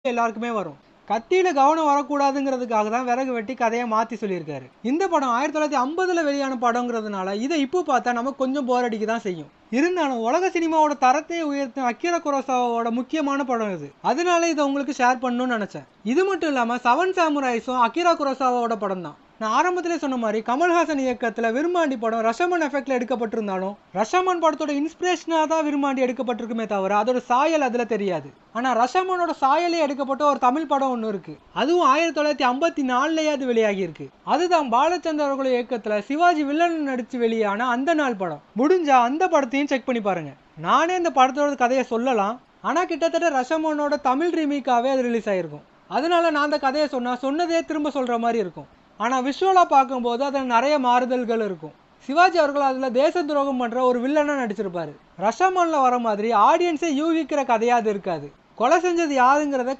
எல்லாருக்குமே வரும். கத்தியில கவனம் வரக்கூடாதுங்கிறதுக்காக தான் விறகு வெட்டி கதையை மாத்தி சொல்லியிருக்காரு. இந்த படம் 1950ல வெளியான படங்கிறதுனால இதை இப்போ பார்த்தா நமக்கு கொஞ்சம் போர் அடிக்க தான் செய்யும். இருந்தாலும் உலக சினிமாவோட தரத்தையே உயர்த்தும் அக்கிரா குரோசாவாவோட முக்கியமான படம் இது. அதனால இதை உங்களுக்கு ஷேர் பண்ணணும்னு நினைச்சேன். இது மட்டும் இல்லாம 7 சாமுராய்ஸும் அக்கிரா குரோசாவாவோட படம் தான். நான் ஆரம்பத்திலே சொன்ன மாதிரி கமல்ஹாசன் இயக்கத்தில் விரும்மாண்டி படம் ரஷமன் எஃபெக்ட்ல எடுக்கப்பட்டிருந்தாலும் ரஷமன் படத்தோட இன்ஸ்பிரேஷனாக தான் விரும்மாண்டி எடுக்கப்பட்டிருக்குமே தவிர அதோட சாயல் அதில் தெரியாது. ஆனால் ரஷமனோட சாயலே எடுக்கப்பட்ட ஒரு தமிழ் படம் ஒன்று இருக்கு. அதுவும் 1954லயே அது வெளியாகி இருக்கு. அதுதான் பாலச்சந்தர் அவர்கள் இயக்கத்தில் சிவாஜி வில்லன் நடிச்சு வெளியான அந்த நாள் படம். முடிஞ்சா அந்த படத்தையும் செக் பண்ணி பாருங்க. நானே இந்த படத்தோட கதையை சொல்லலாம், ஆனால் கிட்டத்தட்ட ரஷமனோட தமிழ் ரீமேக்காவே அது ரிலீஸ் ஆகிருக்கும். அதனால நான் அந்த கதையை சொன்னதே திரும்ப சொல்ற மாதிரி இருக்கும். ஆனால் விஷுவலாக பார்க்கும்போது அதில் நிறைய மாறுதல்கள் இருக்கும். சிவாஜி அவர்கள் அதில் தேச துரோகம் பண்ணுற ஒரு வில்லனாக நடிச்சிருப்பாரு. ரஷமானில் வர மாதிரி ஆடியன்ஸை யூகிக்கிற கதையாக அது இருக்காது. கொலை செஞ்சது யாருங்கிறத